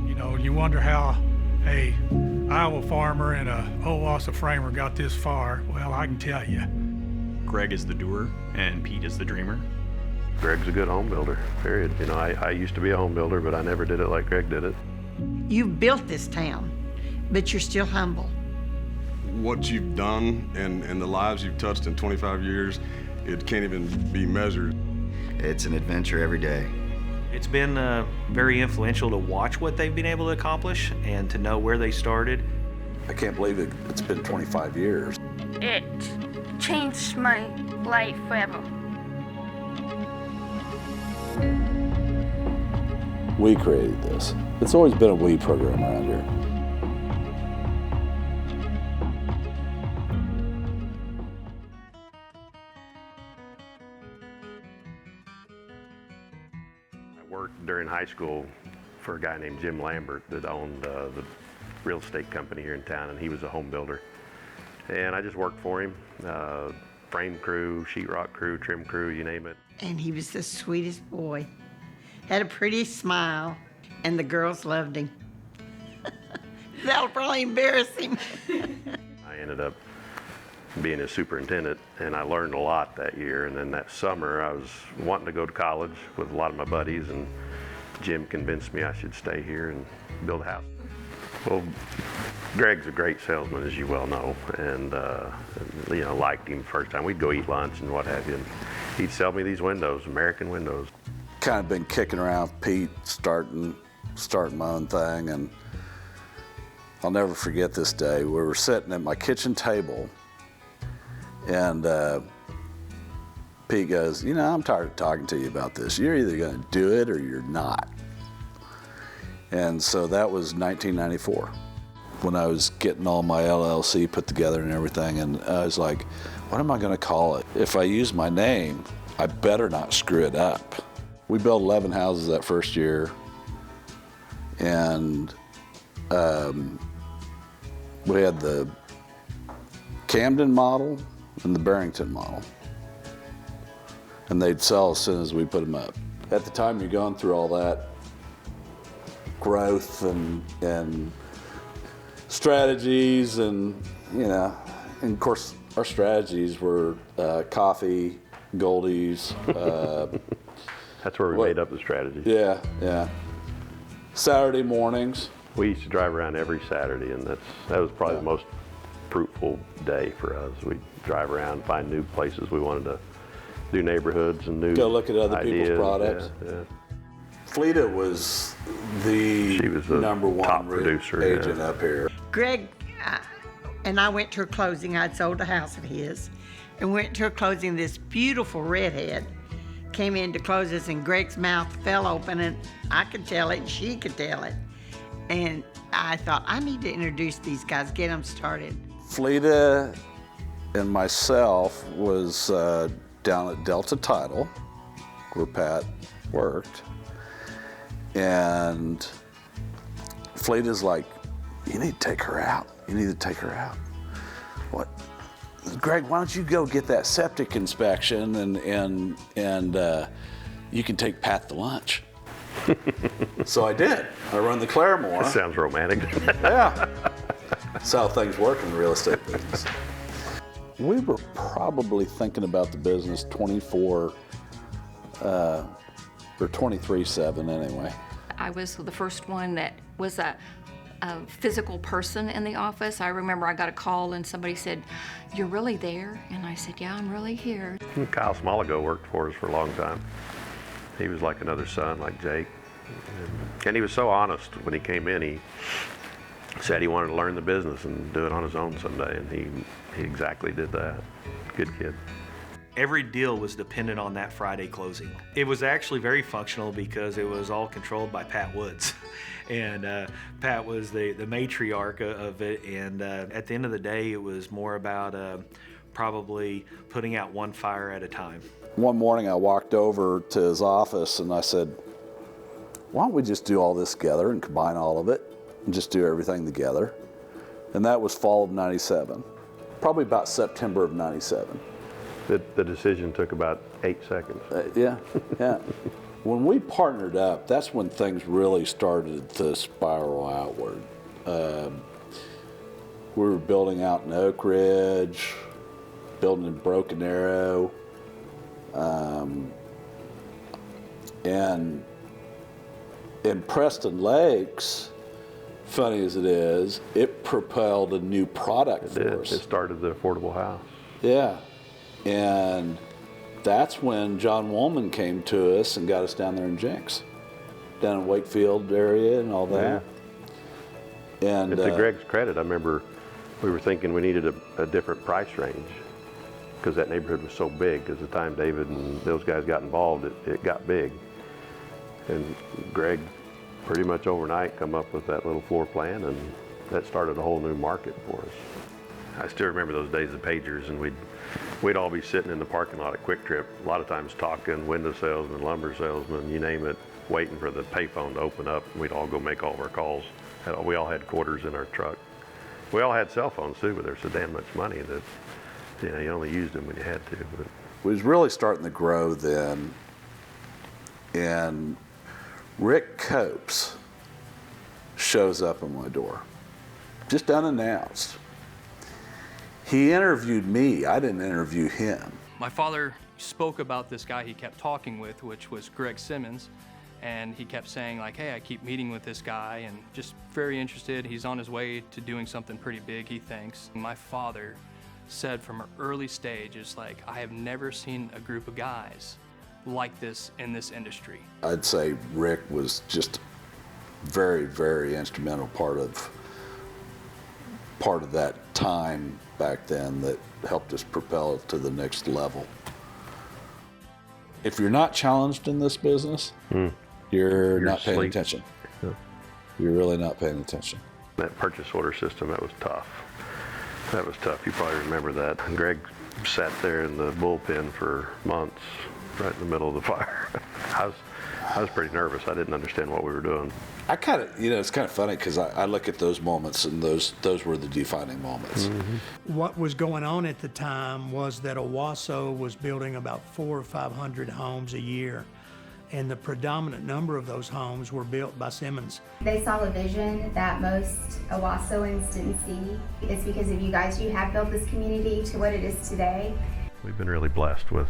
You know, you wonder how a Iowa farmer and a Owasso framer got this far. Well, I can tell you. Greg is the doer and Pete is the dreamer. Greg's a good home builder, period. You know, I used to be a home builder, but I never did it like Greg did it. You've built this town, but you're still humble. What you've done and the lives you've touched in 25 years, it can't even be measured. It's an adventure every day. It's been very influential to watch what they've been able to accomplish and to know where they started. I can't believe it's been 25 years. It changed my life forever. We created this. It's always been a we program around here. I worked during high school for a guy named Jim Lambert that owned the real estate company here in town, and he was a home builder. And I just worked for him, frame crew, sheetrock crew, trim crew, you name it. And he was the sweetest boy. Had a pretty smile, and the girls loved him. That'll probably embarrass him. I ended up being his superintendent, and I learned a lot that year. And then that summer, I was wanting to go to college with a lot of my buddies, and Jim convinced me I should stay here and build a house. Well, Greg's a great salesman, as you well know, and you know, liked him the first time. We'd go eat lunch and what have you, and he'd sell me these windows, American windows. Kind of been kicking around Pete, starting my own thing, and I'll never forget this day. We were sitting at my kitchen table, and Pete goes, "You know, I'm tired of talking to you about this. You're either going to do it or you're not." And so that was 1994 when I was getting all my LLC put together and everything, and I was like, what am I going to call it? If I use my name, I better not screw it up. We built 11 houses that first year, and we had the Camden model and the Barrington model, and they'd sell as soon as we put them up. At the time, you're going through all that growth and strategies, and you know, and of course our strategies were coffee, Goldies. That's where we made up the strategy. Yeah. Saturday mornings. We used to drive around every Saturday, and that was probably the most fruitful day for us. We'd drive around, find new places we wanted to do, neighborhoods and new Go look at other ideas. people's products. Yeah. Fleta was the number one top producer agent up here. Greg and I went to a closing. I'd sold a house of his, and went to a closing. This beautiful redhead came in to close us, and Greg's mouth fell open, and I could tell it, and she could tell it. And I thought, I need to introduce these guys, get them started. Fleta and myself was down at Delta Title, where Pat worked. And Fleta's like, you need to take her out. You need to take her out. What? Greg, why don't you go get that septic inspection and you can take Pat to lunch. So I did. I run the Claremore. That sounds romantic. Yeah. That's how things work in the real estate business. We were probably thinking about the business 24 or 23/7 anyway. I was the first one that was a physical person in the office. I remember I got a call and somebody said, "You're really there?" And I said, "Yeah, I'm really here." Kyle Smoligo worked for us for a long time. He was like another son, like Jake. And he was so honest when he came in. He said he wanted to learn the business and do it on his own someday, and he exactly did that. Good kid. Every deal was dependent on that Friday closing. It was actually very functional because it was all controlled by Pat Woods. And Pat was the matriarch of it, and at the end of the day, it was more about probably putting out one fire at a time. One morning I walked over to his office and I said, why don't we just do all this together and combine all of it and just do everything together? And that was fall of '97, probably about September of '97. The decision took about 8 seconds. Yeah. When we partnered up, that's when things really started to spiral outward. We were building out in Oak Ridge, building in Broken Arrow, and in Preston Lakes, funny as it is, it propelled a new product for us. It started the affordable house. Yeah, and that's when John Woolman came to us and got us down there in Jenks, down in Wakefield area and all that. Yeah. And to Greg's credit, I remember we were thinking we needed a different price range because that neighborhood was so big. Because the time David and those guys got involved, it got big. And Greg pretty much overnight come up with that little floor plan, and that started a whole new market for us. I still remember those days of pagers, and we'd all be sitting in the parking lot at Quick Trip, a lot of times talking, window salesman, lumber salesman, you name it, waiting for the payphone to open up, and we'd all go make all of our calls. We all had quarters in our truck. We all had cell phones too, but they're so damn much money that you only used them when you had to. But we was really starting to grow then, and Rick Copes shows up on my door, just unannounced. He interviewed me, I didn't interview him. My father spoke about this guy he kept talking with, which was Greg Simmons, and he kept saying like, hey, I keep meeting with this guy, and just very interested. He's on his way to doing something pretty big, he thinks. My father said from an early stage, it's like, I have never seen a group of guys like this in this industry. I'd say Rick was just very, very instrumental part of that time back then that helped us propel it to the next level. If you're not challenged in this business, you're not paying attention. Yeah. You're really not paying attention. That purchase order system, that was tough. That was tough. You probably remember that. Greg sat there in the bullpen for months, right in the middle of the fire. I was pretty nervous. I didn't understand what we were doing. I kind of, it's kind of funny because I look at those moments, and those were the defining moments. Mm-hmm. What was going on at the time was that Owasso was building about 400 or 500 homes a year, and the predominant number of those homes were built by Simmons. They saw a vision that most Owassoans didn't see. It's because of you guys. You have built this community to what it is today. We've been really blessed with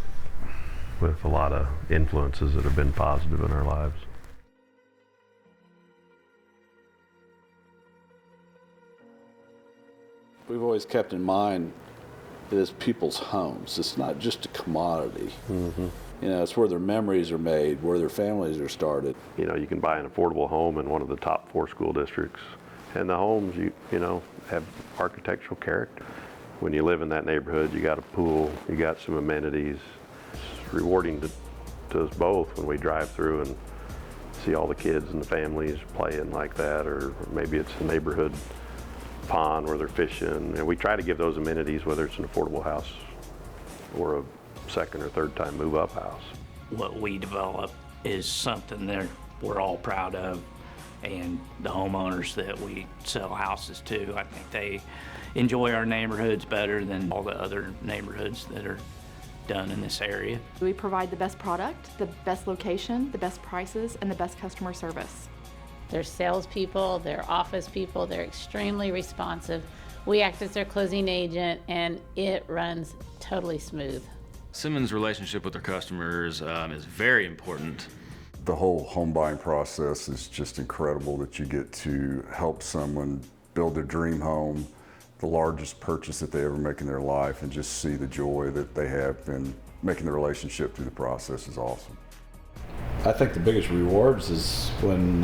a lot of influences that have been positive in our lives. We've always kept in mind it is people's homes. It's not just a commodity. Mm-hmm. It's where their memories are made, where their families are started. You can buy an affordable home in one of the top 4 school districts, and the homes, have architectural character. When you live in that neighborhood, you got a pool, you got some amenities. It's rewarding to us both when we drive through and see all the kids and the families playing like that, or maybe it's a neighborhood pond where they're fishing. And we try to give those amenities, whether it's an affordable house or a second or third time move up house. What we develop is something that we're all proud of, and the homeowners that we sell houses to, I think they enjoy our neighborhoods better than all the other neighborhoods that are done in this area. We provide the best product, the best location, the best prices, and the best customer service. They're salespeople, they're office people, they're extremely responsive. We act as their closing agent, and it runs totally smooth. Simmons' relationship with their customers is very important. The whole home buying process is just incredible that you get to help someone build their dream home, the largest purchase that they ever make in their life, and just see the joy that they have in making the relationship through the process is awesome. I think the biggest rewards is when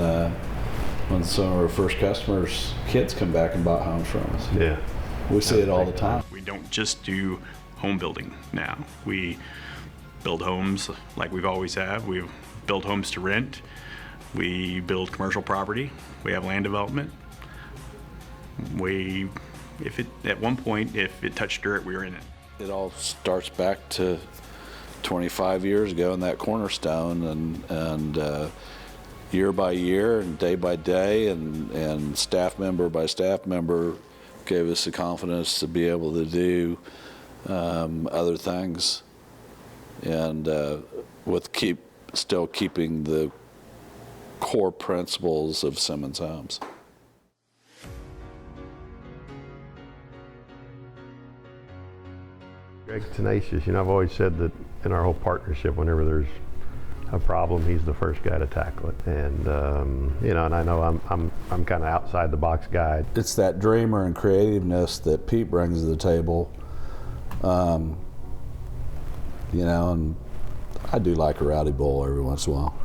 some of our first customers' kids come back and bought homes from us. Yeah. We see it all the time. We don't just do home building now. We build homes like we've always have. We build homes to rent. We build commercial property. We have land development. At one point, if it touched dirt, we were in it. It all starts back to 25 years ago in that cornerstone, and year by year and day by day and staff member by staff member gave us the confidence to be able to do other things, and with keep still keeping the core principles of Simmons Homes. Greg's tenacious. You know, I've always said that in our whole partnership, whenever there's a problem, he's the first guy to tackle it. And you know, and I know I'm kind of outside the box guy. It's that dreamer and creativeness that Pete brings to the table. You know, and I do like a rowdy bull every once in a while.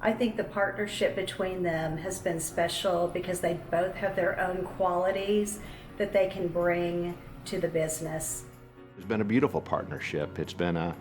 I think the partnership between them has been special because they both have their own qualities that they can bring to the business. It's been a beautiful partnership. It's been, I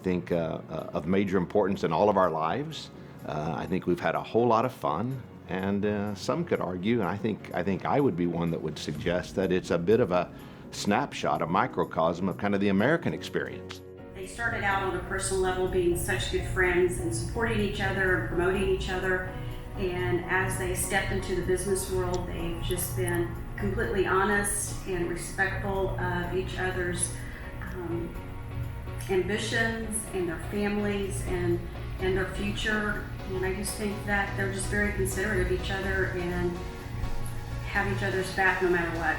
think, of major importance in all of our lives. I think we've had a whole lot of fun, and some could argue, and I think I would be one that would suggest that it's a bit of a snapshot, a microcosm of kind of the American experience. They started out on a personal level being such good friends and supporting each other and promoting each other. And as they stepped into the business world, they've just been completely honest and respectful of each other's ambitions and their families and their future. And I just think that they're just very considerate of each other and have each other's back no matter what.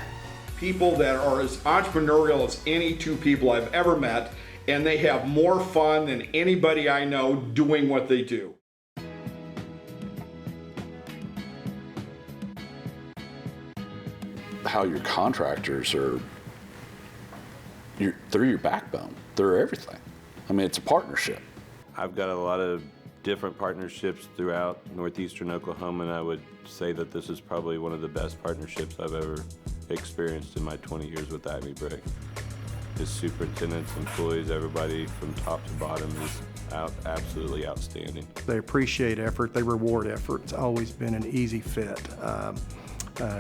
People that are as entrepreneurial as any two people I've ever met, and they have more fun than anybody I know doing what they do. How your contractors are, they're your backbone. They're everything. I mean, it's a partnership. I've got a lot of different partnerships throughout northeastern Oklahoma, and I would say that this is probably one of the best partnerships I've ever experienced in my 20 years with Acme Brick. The superintendents, employees, everybody from top to bottom is absolutely outstanding. They appreciate effort, they reward effort. It's always been an easy fit.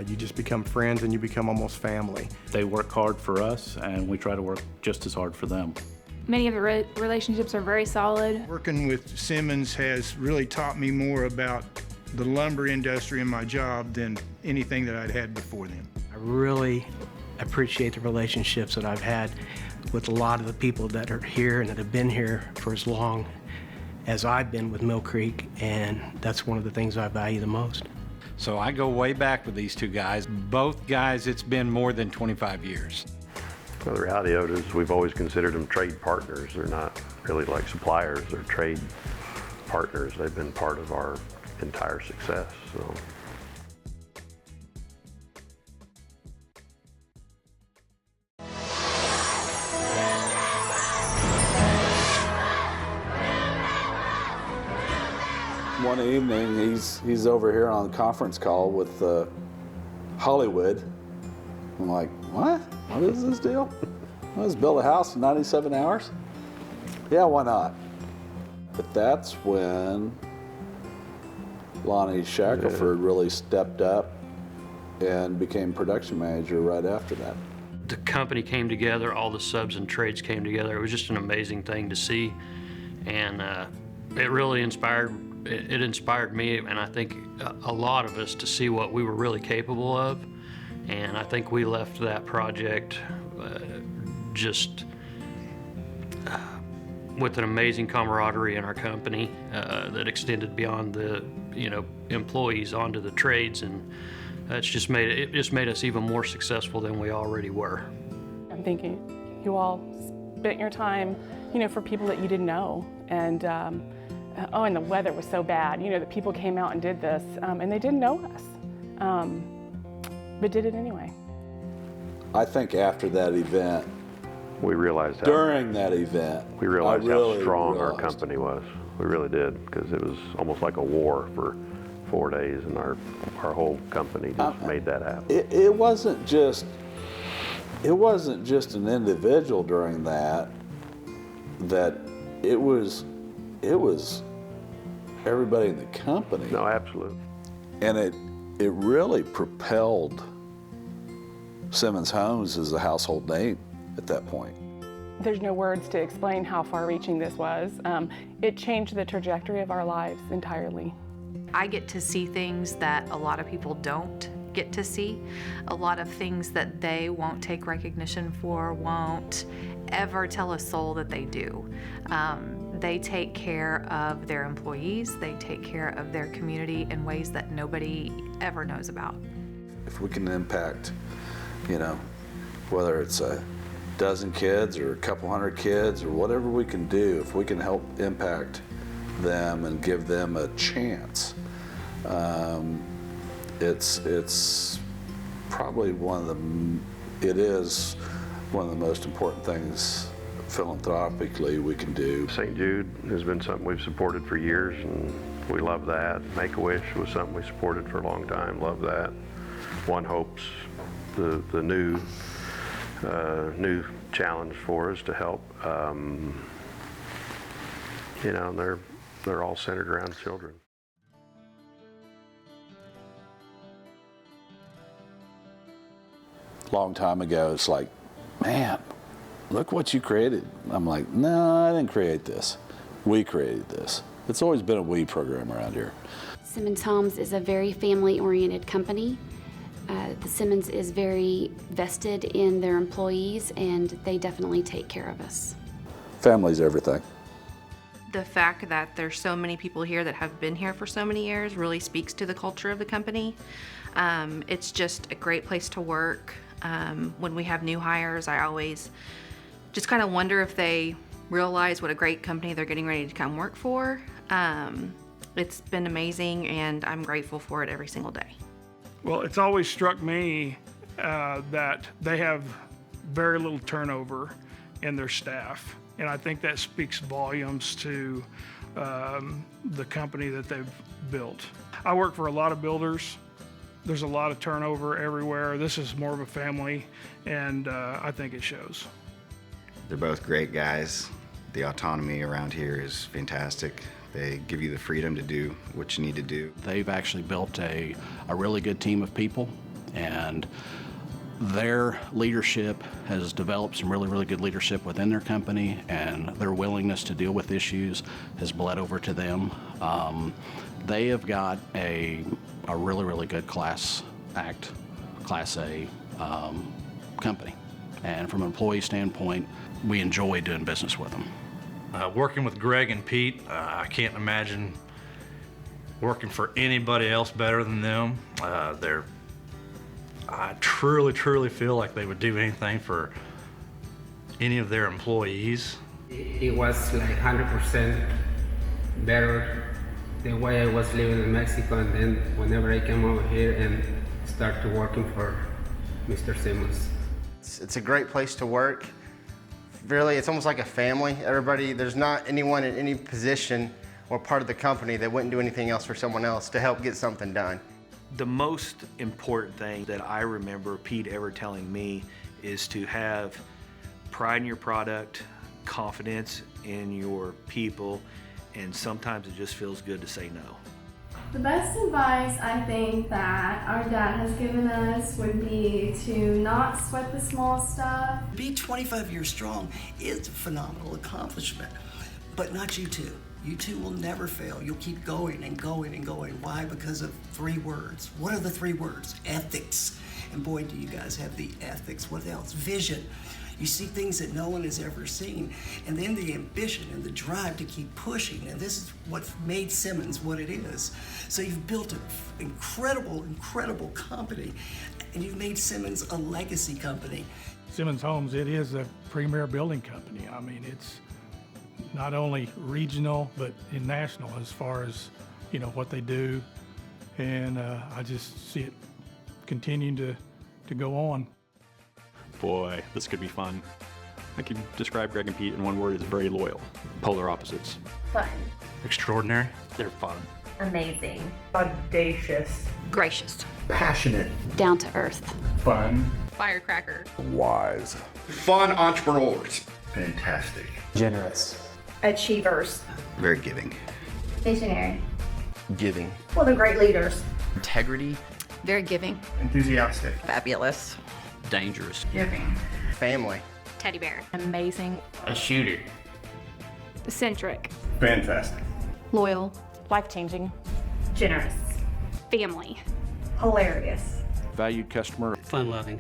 You just become friends and you become almost family. They work hard for us, and we try to work just as hard for them. Many of the relationships are very solid. Working with Simmons has really taught me more about the lumber industry in my job than anything that I'd had before then. I really appreciate the relationships that I've had with a lot of the people that are here and that have been here for as long as I've been with Mill Creek, and that's one of the things I value the most. So I go way back with these two guys. Both guys, it's been more than 25 years. Well, the reality of it is we've always considered them trade partners. They're not really like suppliers, they're trade partners. They've been part of our entire success. So. One evening, he's over here on a conference call with Hollywood. I'm like, what? What is this deal? Let's build a house in 97 hours? Yeah, why not? But that's when Lonnie Shackelford really stepped up and became production manager right after that. The company came together, all the subs and trades came together. It was just an amazing thing to see, and it really inspired me, and I think a lot of us, to see what we were really capable of. And I think we left that project just with an amazing camaraderie in our company that extended beyond the employees onto the trades, and it just made us even more successful than we already were. I'm thinking you all spent your time, for people that you didn't know, and and the weather was so bad, that people came out and did this, and they didn't know us, but did it anyway. I think after that event, we realized during that event, we realized how strong our company was. We really did, because it was almost like a war for 4 days, and our whole company just made that happen. It wasn't just an individual during that it was everybody in the company. No, absolutely. And it really propelled Simmons Homes as a household name at that point. There's no words to explain how far-reaching this was. It changed the trajectory of our lives entirely. I get to see things that a lot of people don't get to see, a lot of things that they won't take recognition for, won't ever tell a soul that they do. They take care of their employees, they take care of their community in ways that nobody ever knows about. If we can impact, whether it's a dozen kids or a couple hundred kids or whatever we can do, if we can help impact them and give them a chance, it's probably it is one of the most important things philanthropically we can do. St. Jude has been something we've supported for years, and we love that. Make-A-Wish was something we supported for a long time, love that. One Hope's the new challenge for us to help. They're all centered around children. Long time ago, it's like, man, look what you created. I'm like, no, I didn't create this. We created this. It's always been a we program around here. Simmons Homes is a very family-oriented company. The Simmons is very vested in their employees, and they definitely take care of us. Family's everything. The fact that there's so many people here that have been here for so many years really speaks to the culture of the company. It's just a great place to work. When we have new hires, I always just kind of wonder if they realize what a great company they're getting ready to come work for. It's been amazing, and I'm grateful for it every single day. Well, it's always struck me that they have very little turnover in their staff, and I think that speaks volumes to the company that they've built. I work for a lot of builders. There's a lot of turnover everywhere. This is more of a family, and I think it shows. They're both great guys. The autonomy around here is fantastic. They give you the freedom to do what you need to do. They've actually built a really good team of people, and their leadership has developed some really good leadership within their company, and their willingness to deal with issues has bled over to them. They have got a really good Class A company. And from an employee standpoint, we enjoy doing business with them. Working with Greg and Pete, I can't imagine working for anybody else better than them. I truly feel like they would do anything for any of their employees. It was like 100% better the way I was living in Mexico, and then whenever I came over here and started working for Mr. Simmons. It's a great place to work. Really, it's almost like a family. Everybody, there's not anyone in any position or part of the company that wouldn't do anything else for someone else to help get something done. The most important thing that I remember Pete ever telling me is to have pride in your product, confidence in your people, and sometimes it just feels good to say no. The best advice I think that our dad has given us would be to not sweat the small stuff. Being 25 years strong is a phenomenal accomplishment, but not you two. You two will never fail. You'll keep going and going and going. Why? Because of 3 words. What are the 3 words? Ethics. And boy, do you guys have the ethics. What else? Vision. You see things that no one has ever seen. And then the ambition and the drive to keep pushing. And this is what made Simmons what it is. So you've built an incredible company. And you've made Simmons a legacy company. Simmons Homes, it is a premier building company. I mean, it's not only regional, but national as far as, what they do. And I just see it continuing to go on. Boy, this could be fun. I could describe Greg and Pete in one word as very loyal. Polar opposites. Fun. Extraordinary. They're fun. Amazing. Audacious. Gracious. Passionate. Down to earth. Fun. Firecracker. Wise. Fun entrepreneurs. Fantastic. Generous. Achievers. Very giving. Visionary. Giving. Well, they're great leaders. Integrity. Very giving. Enthusiastic. Fabulous. Dangerous. Giving. Family. Teddy bear. Amazing. A shooter. Eccentric. Fantastic. Loyal. Life-changing. Generous. Family. Hilarious. Valued customer. Fun-loving.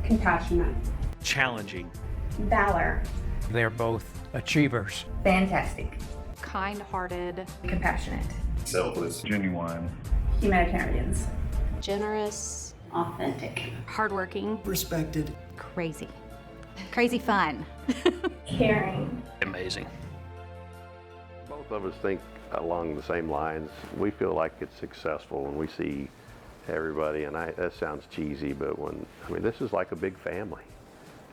Compassionate. Challenging. Valor. They're both achievers. Fantastic. kind-hearted, compassionate, selfless, genuine, humanitarians, generous, authentic, hardworking, respected, crazy, crazy fun, caring, Amazing. Both of us think along the same lines. We feel like it's successful when we see everybody, and that sounds cheesy, but this is like a big family.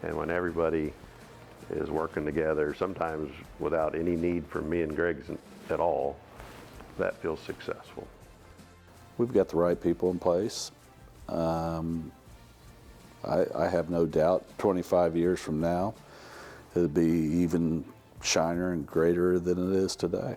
And when everybody is working together, sometimes without any need for me and Greg at all, that feels successful. We've got the right people in place. I have no doubt 25 years from now, it'll be even shinier and greater than it is today.